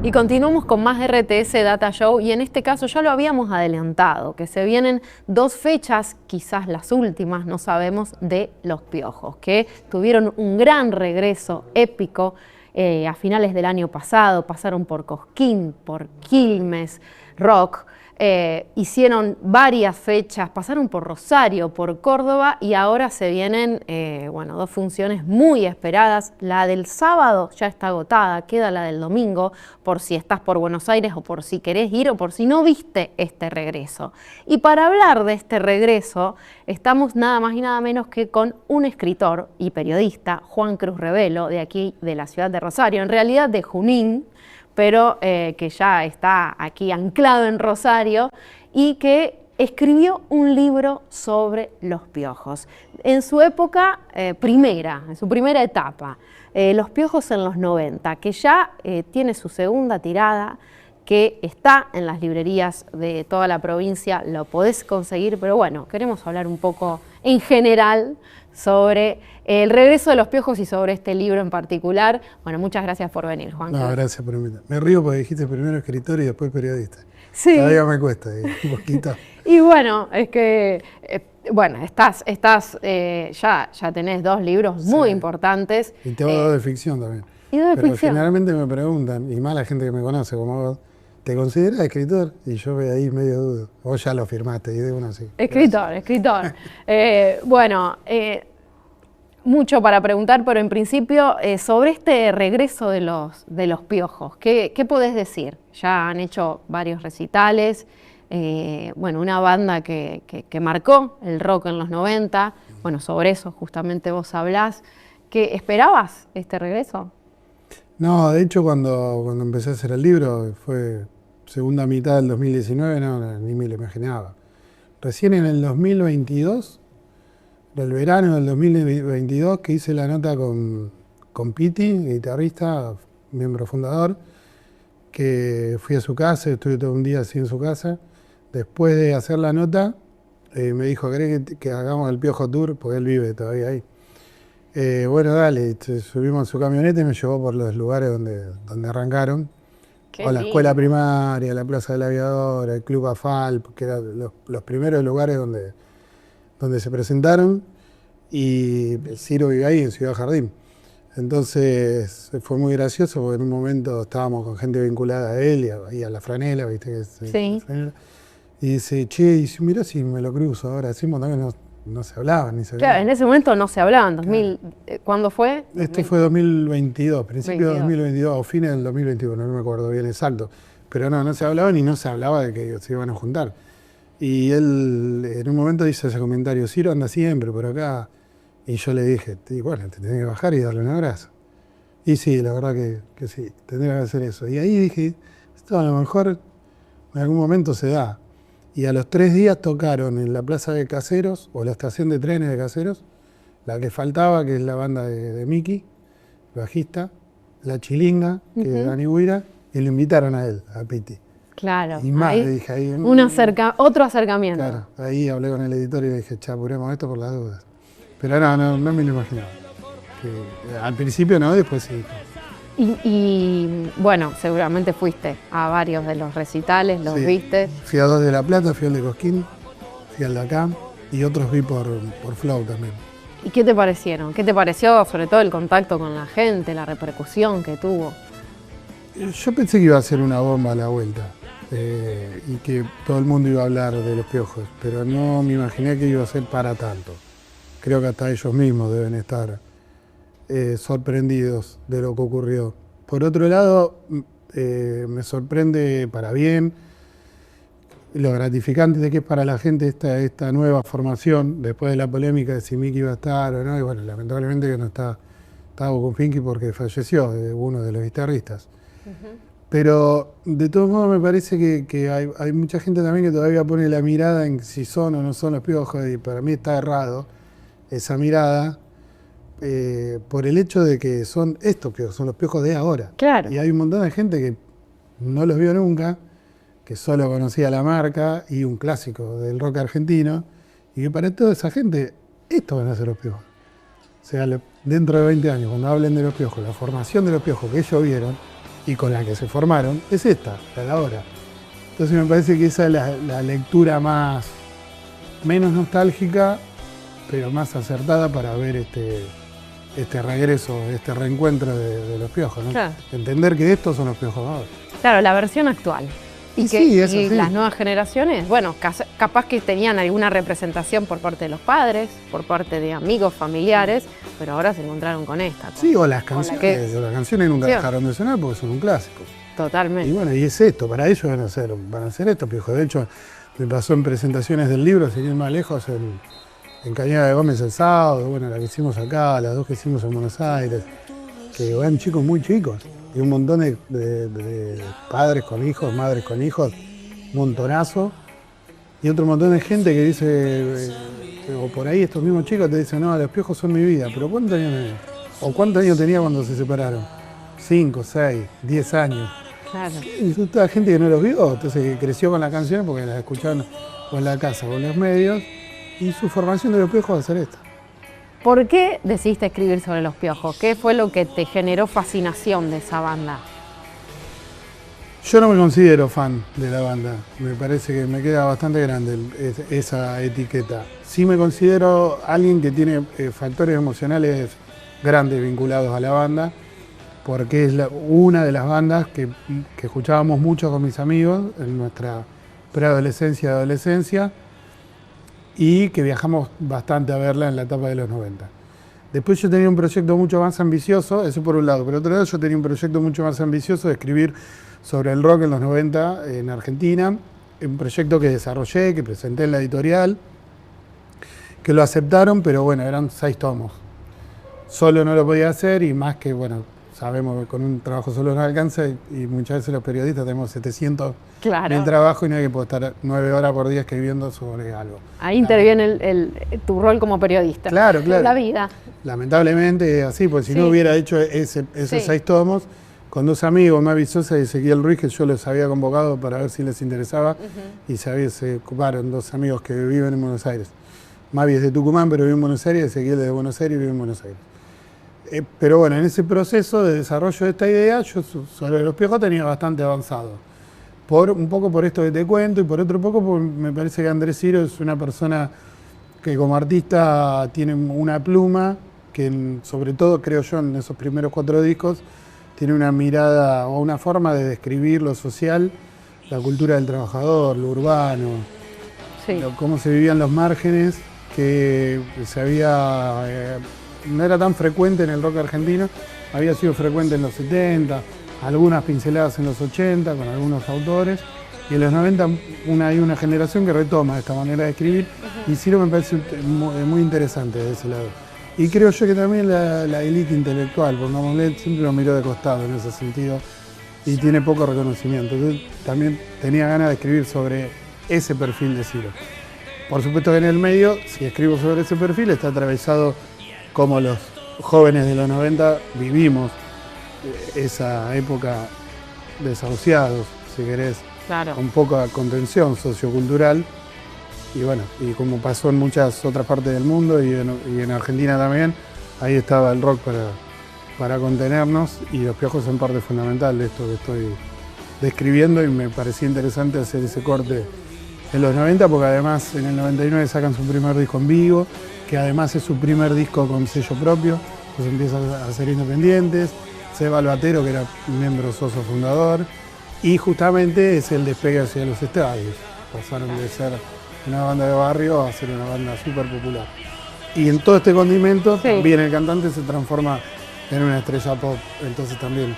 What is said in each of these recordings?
Y continuamos con más RTS Data Show y en este caso ya lo habíamos adelantado, que se vienen 2 fechas, quizás las últimas, no sabemos, de Los Piojos, que tuvieron un gran regreso épico a finales del año pasado, pasaron por Cosquín, por Quilmes, Rock, hicieron varias fechas, pasaron por Rosario, por Córdoba y ahora se vienen 2 funciones muy esperadas. La del sábado ya está agotada, queda la del domingo, por si estás por Buenos Aires o por si querés ir o por si no viste este regreso. Y para hablar de este regreso, estamos nada más y nada menos que con un escritor y periodista, Juan Cruz Revelo, de aquí de la ciudad de Rosario, en realidad de Junín, pero que ya está aquí anclado en Rosario y que escribió un libro sobre los piojos. En su época en su primera etapa, Los Piojos en los 90, que ya tiene su segunda tirada, que está en las librerías de toda la provincia, lo podés conseguir, pero bueno, queremos hablar un poco en general sobre el regreso de los piojos y sobre este libro en particular. Bueno, muchas gracias por venir, Juan. No, gracias por invitarme. Me río porque dijiste primero escritor y después periodista. Sí. Todavía me cuesta, un poquito. Y bueno, es que, ya tenés 2 libros muy importantes. Y tengo 2 de ficción también. Y 2 de Pero ficción. generalmente me preguntan, y más la gente que me conoce como vos, ¿te consideras escritor? Y yo veo ahí medio dudo. Vos ya lo firmaste y de una así. Escritor. Mucho para preguntar, pero en principio sobre este regreso de los piojos, ¿qué podés decir? Ya han hecho varios recitales, una banda que marcó el rock en los 90, sobre eso justamente vos hablás. ¿Qué esperabas este regreso? No, de hecho cuando empecé a hacer el libro, fue segunda mitad del 2019, ni me lo imaginaba. Recién en el 2022, del verano del 2022, que hice la nota con Piti, guitarrista, miembro fundador, que fui a su casa, estuve todo un día así en su casa. Después de hacer la nota, me dijo, ¿querés que hagamos el Piojo Tour? Porque él vive todavía ahí. Bueno, dale, subimos a su camioneta y me llevó por los lugares donde arrancaron. Qué o la lindo. escuela primaria, la Plaza del Aviador, el Club Afal, que eran los primeros lugares donde se presentaron, y Ciro vive ahí, en Ciudad Jardín. Entonces fue muy gracioso porque en un momento estábamos con gente vinculada a él y a la franela, ¿viste? Sí. La franela, y dice, che, y si mirá si me lo cruzo ahora, hace un montón que no se hablaban ni se Claro, veían. en ese momento no se hablaban, ¿cuándo fue? Este fue 2022, principio de 22. 2022 o fines del 2021, no me acuerdo bien exacto. Pero no se hablaban y no se hablaba de que se iban a juntar. Y él en un momento dice ese comentario, Ciro anda siempre por acá. Y yo le dije, bueno, te tenés que bajar y darle un abrazo. Y sí, la verdad que sí, tendría que hacer eso. Y ahí dije, esto a lo mejor en algún momento se da. Y a los 3 días tocaron en la plaza de Caseros, o la estación de trenes de Caseros, la que faltaba, que es la banda de Miki, bajista, La Chilinga, que es Dani Huira, y lo invitaron a él, a Piti. Claro, Y más, ahí, le dije ahí. otro acercamiento. Claro, ahí hablé con el editor y le dije, apuremos esto por las dudas. Pero no me lo imaginaba. Al principio no, después sí. Y seguramente fuiste a varios de los recitales, los Sí. viste. Fui a 2 de La Plata, fui al de Cosquín, fui al de acá, y otros vi por Flow también. ¿Y qué te parecieron? ¿Qué te pareció sobre todo el contacto con la gente, la repercusión que tuvo? Yo pensé que iba a ser una bomba a la vuelta, y que todo el mundo iba a hablar de los piojos, pero no me imaginé que iba a ser para tanto. Creo que hasta ellos mismos deben estar sorprendidos de lo que ocurrió. Por otro lado, me sorprende para bien lo gratificante de que es para la gente esta nueva formación, después de la polémica de si Miki iba a estar o no, y bueno, lamentablemente que no está con Pinky porque falleció, uno de los guitarristas. Pero de todos modos me parece que hay mucha gente también que todavía pone la mirada en si son o no son los piojos, y para mí está errado esa mirada, por el hecho de que son estos piojos, son los piojos de ahora. Claro. Y hay un montón de gente que no los vio nunca, que solo conocía la marca y un clásico del rock argentino, y que para toda esa gente estos van a ser los piojos. O sea, dentro de 20 años, cuando hablen de los piojos, la formación de los piojos que ellos vieron, y con la que se formaron, es esta, la de ahora. Entonces me parece que esa es la lectura menos nostálgica, pero más acertada para ver este regreso, este reencuentro de los piojos, ¿no? Claro. Entender que estos son los piojos ahora. Claro, la versión actual. Y que sí, eso y sí. las nuevas generaciones, bueno, capaz que tenían alguna representación por parte de los padres, por parte de amigos, familiares, pero ahora se encontraron con esta. Sí, o las canciones, nunca Sí. dejaron de sonar porque son un clásico. Totalmente. Y bueno, y es esto, para ellos van a ser estos piojos. De hecho, me pasó en presentaciones del libro, sin ir más lejos, en Cañada de Gómez el sábado, bueno, la que hicimos acá, las dos que hicimos en Buenos Aires, que eran chicos muy chicos, y un montón de padres con hijos, madres con hijos, un montonazo, y otro montón de gente que dice, o por ahí estos mismos chicos te dicen, no, los piojos son mi vida, pero ¿cuántos años tenía? ¿O cuántos años tenía cuando se separaron? 5, 6, 10 años. Claro. Y toda gente que no los vio, entonces que creció con la canción porque las escuchaban o en la casa o en los medios, y su formación de los piojos va a ser esta. ¿Por qué decidiste escribir sobre los piojos? ¿Qué fue lo que te generó fascinación de esa banda? Yo no me considero fan de la banda, me parece que me queda bastante grande esa etiqueta. Sí me considero alguien que tiene factores emocionales grandes vinculados a la banda, porque es una de las bandas que escuchábamos mucho con mis amigos en nuestra preadolescencia y adolescencia, y que viajamos bastante a verla en la etapa de los 90. Después yo tenía un proyecto mucho más ambicioso, eso por un lado. Por otro lado yo tenía un proyecto mucho más ambicioso de escribir sobre el rock en los 90 en Argentina, un proyecto que desarrollé, que presenté en la editorial, que lo aceptaron, pero bueno, eran 6 tomos. Solo no lo podía hacer y más que, bueno, sabemos que con un trabajo solo no alcanza y muchas veces los periodistas tenemos 700 mil trabajos y no hay que poder estar 9 horas por día escribiendo sobre algo. Ahí interviene tu rol como periodista. Claro, claro. La vida. Lamentablemente es así, porque si no hubiera hecho esos 6 tomos, con 2 amigos, Mavi Sosa y Ezequiel Ruiz, que yo los había convocado para ver si les interesaba, y se ocuparon 2 amigos que viven en Buenos Aires. Mavi es de Tucumán, pero vive en Buenos Aires, Ezequiel es de Buenos Aires y vive en Buenos Aires. Pero bueno, en ese proceso de desarrollo de esta idea, yo sobre los piojos tenía bastante avanzado. Un poco por esto que te cuento y por otro poco porque me parece que Andrés Ciro es una persona que como artista tiene una pluma, que sobre todo creo yo en esos primeros 4 discos, tiene una mirada o una forma de describir lo social, la cultura del trabajador, lo urbano, cómo se vivían los márgenes, que no era tan frecuente en el rock argentino, había sido frecuente en los 70, algunas pinceladas en los 80 con algunos autores, y en los 90 hay una generación que retoma esta manera de escribir, y Ciro me parece muy interesante de ese lado. Y creo yo que también la élite intelectual, pongámosle, siempre lo miró de costado en ese sentido, y tiene poco reconocimiento. Entonces también tenía ganas de escribir sobre ese perfil de Ciro. Por supuesto que en el medio, si escribo sobre ese perfil, está atravesado como los jóvenes de los 90 vivimos esa época desahuciados, si querés, con poca contención sociocultural, y bueno, y como pasó en muchas otras partes del mundo y en Argentina también, ahí estaba el rock para contenernos, y los piojos son parte fundamental de esto que estoy describiendo, y me parecía interesante hacer ese corte en los 90, porque además en el 99 sacan su primer disco en vivo, que además es su primer disco con sello propio, pues empiezan a ser independientes. Seba Albatero, que era miembro socio fundador, y justamente es el despegue hacia los estadios. Pasaron de ser una banda de barrio a ser una banda súper popular. Y en todo este condimento, también el cantante se transforma en una estrella pop, entonces también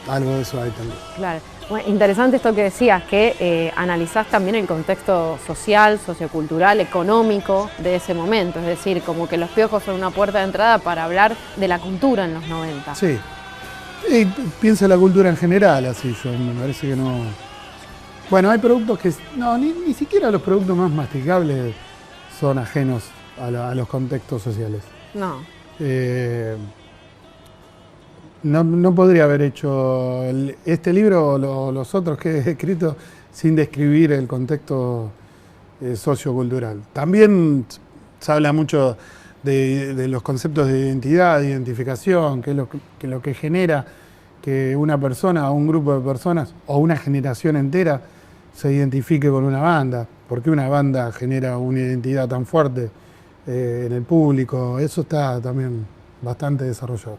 algo de eso hay también. Claro. Bueno, interesante esto que decías, que analizás también el contexto social, sociocultural, económico de ese momento, es decir, como que los piojos son una puerta de entrada para hablar de la cultura en los 90. Sí, y pienso en la cultura en general, así yo, me parece que no... Bueno, hay productos que... No, ni siquiera los productos más masticables son ajenos a los contextos sociales. No. No podría haber hecho este libro o los otros que he escrito sin describir el contexto sociocultural. También se habla mucho de los conceptos de identidad, de identificación, que es lo que genera que una persona o un grupo de personas o una generación entera se identifique con una banda. ¿Por qué una banda genera una identidad tan fuerte en el público? Eso está también bastante desarrollado.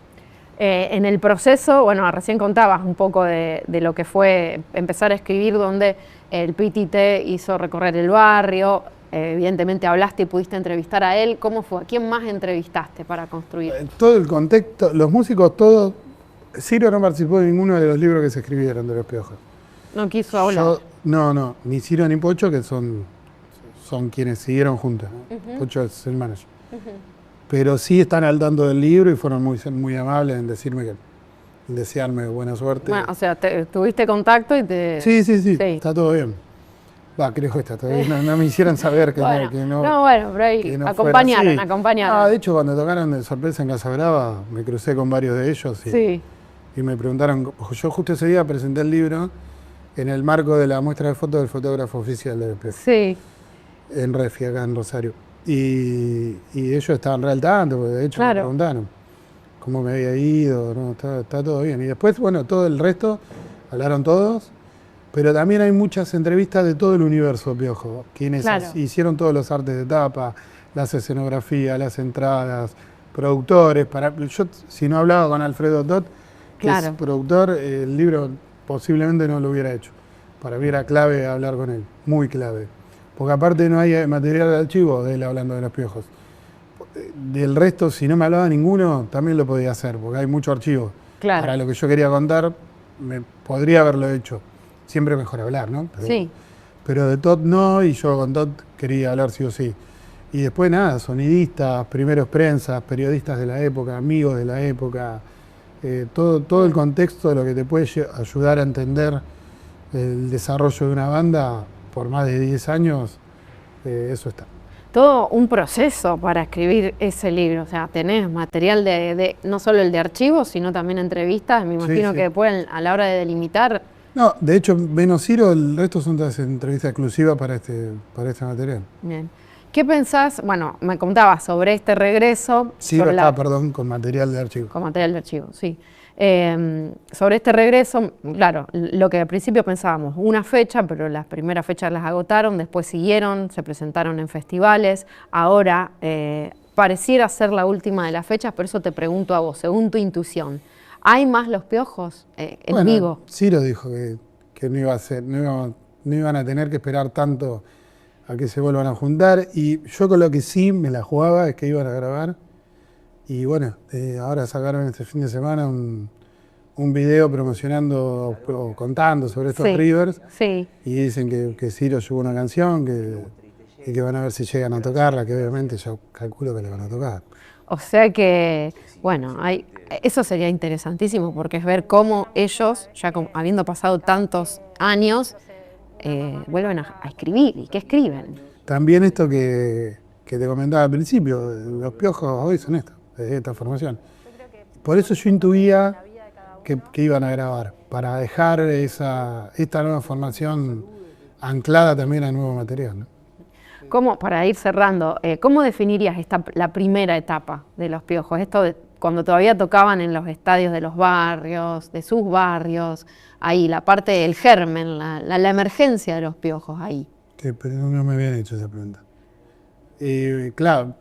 En el proceso, bueno, recién contabas un poco de lo que fue empezar a escribir, donde el Piti te hizo recorrer el barrio, evidentemente hablaste y pudiste entrevistar a él. ¿Cómo fue? ¿A quién más entrevistaste para construir? Todo el contexto, los músicos, todos. Ciro no participó en ninguno de los libros que se escribieron de Los Piojos. No quiso hablar. No, ni Ciro ni Pocho, que son quienes siguieron juntos, ¿no? Pocho es el manager. Pero sí están al tanto del libro y fueron muy amables en en desearme buena suerte. Bueno, o sea, tuviste contacto y te... Sí, está todo bien. Creo que está todo bien. No me hicieran saber que bueno, que no. No, bueno, pero ahí no acompañaron. De hecho, cuando tocaron de sorpresa en Casa Brava, me crucé con varios de ellos y me preguntaron. Yo justo ese día presenté el libro en el marco de la muestra de fotos del fotógrafo oficial de Los Sí. En Refi, acá en Rosario. Y ellos estaban re al tanto, porque de hecho me preguntaron cómo me había ido, ¿no? Está todo bien. Y después, bueno, todo el resto, hablaron todos, pero también hay muchas entrevistas de todo el universo Piojo, quienes hicieron todos los artes de tapa, las escenografías, las entradas, productores. Yo, si no hablaba con Alfredo Tot, que es productor, el libro posiblemente no lo hubiera hecho. Para mí era clave hablar con él, muy clave. Porque aparte no hay material de archivo de él hablando de Los Piojos. Del resto, si no me hablaba ninguno, también lo podía hacer, porque hay mucho archivo. Para lo que yo quería contar, podría haberlo hecho. Siempre mejor hablar, ¿no? Pero de Todd no, y yo con Todd quería hablar sí o sí. Y después nada, sonidistas, primeros prensas, periodistas de la época, amigos de la época, todo el contexto de lo que te puede ayudar a entender el desarrollo de una banda por más de 10 años, eso está. Todo un proceso para escribir ese libro, o sea, tenés material no solo el de archivos, sino también entrevistas, me imagino que después a la hora de delimitar... No, de hecho, menos Ciro, el resto son todas entrevistas exclusivas para este material. Bien. ¿Qué pensás? Bueno, me contabas sobre este regreso. Ciro está, con material de archivo. Con material de archivo, sí. Sobre este regreso, claro, lo que al principio pensábamos, una fecha, pero las primeras fechas las agotaron, después siguieron, se presentaron en festivales, ahora pareciera ser la última de las fechas, por eso te pregunto a vos, según tu intuición, ¿hay más Los Piojos en vivo? Ciro dijo que no iba a ser, no iban a tener que esperar tanto a que se vuelvan a juntar, y yo con lo que sí me la jugaba es que iban a grabar. Y bueno, ahora sacaron este fin de semana un video promocionando o contando sobre estos Rivers. Y dicen que Ciro llevó una canción y que van a ver si llegan a tocarla, que obviamente yo calculo que la van a tocar. O sea que, bueno, eso sería interesantísimo porque es ver cómo ellos, ya habiendo pasado tantos años, vuelven a escribir. ¿Y qué escriben? También esto que te comentaba al principio, Los Piojos hoy son de esta formación. Por eso yo intuía que iban a grabar, para dejar esta nueva formación anclada también a nuevo material, ¿no? ¿Cómo, para ir cerrando, cómo definirías la primera etapa de Los Piojos? Esto de cuando todavía tocaban en los estadios de los barrios, de sus barrios, ahí, la parte del germen, la emergencia de Los Piojos ahí. Sí, pero no me habían hecho esa pregunta. Clave,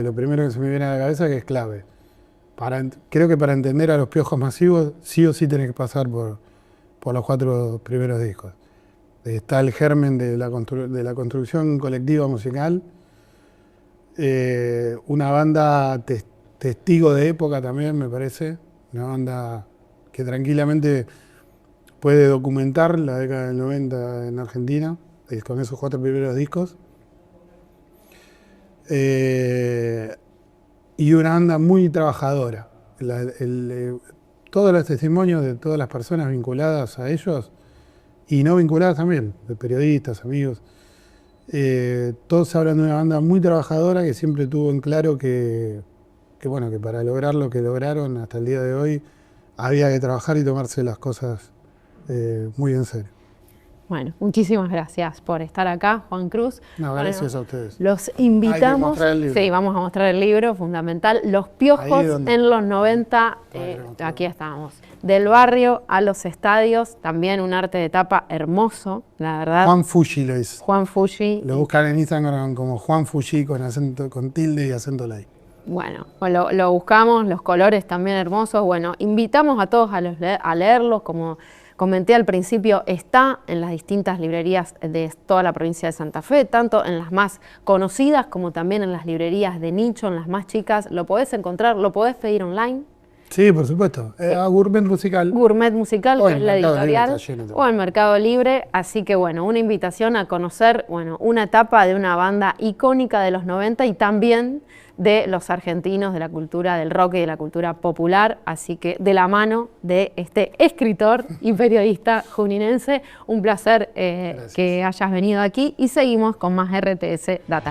lo primero que se me viene a la cabeza que es clave. Creo que para entender a Los Piojos masivos, sí o sí tenés que pasar por los 4 primeros discos. Está el germen de la construcción colectiva musical, una banda testigo de época también, me parece, una banda que tranquilamente puede documentar la década del 90 en Argentina, con esos 4 primeros discos. Y una banda muy trabajadora. Todos los testimonios de todas las personas vinculadas a ellos, y no vinculadas también, de periodistas, amigos, todos hablan de una banda muy trabajadora que siempre tuvo en claro que para lograr lo que lograron hasta el día de hoy, había que trabajar y tomarse las cosas muy en serio. Bueno, muchísimas gracias por estar acá, Juan Cruz. No, gracias a ustedes. Los invitamos. Hay que mostrar el libro. Sí, vamos a mostrar el libro, fundamental. Los piojos en los 90, aquí estamos. Del barrio a los estadios, también un arte de tapa hermoso, la verdad. Juan Fuji lo dice. Juan Fuji. Lo buscan en Instagram como Juan Fuji con acento, con tilde y acento light. Bueno, lo buscamos, los colores también hermosos. Bueno, invitamos a todos a leerlos, como comenté al principio, está en las distintas librerías de toda la provincia de Santa Fe, tanto en las más conocidas como también en las librerías de nicho, en las más chicas. Lo podés encontrar, lo podés pedir online. Sí, por supuesto. A Gourmet Musical. Gourmet Musical, que es la editorial, o en Mercado Libre. Así que bueno, una invitación a conocer una etapa de una banda icónica de los 90 y también de los argentinos, de la cultura del rock y de la cultura popular. Así que de la mano de este escritor y periodista juninense, un placer que hayas venido aquí y seguimos con más RTS Data.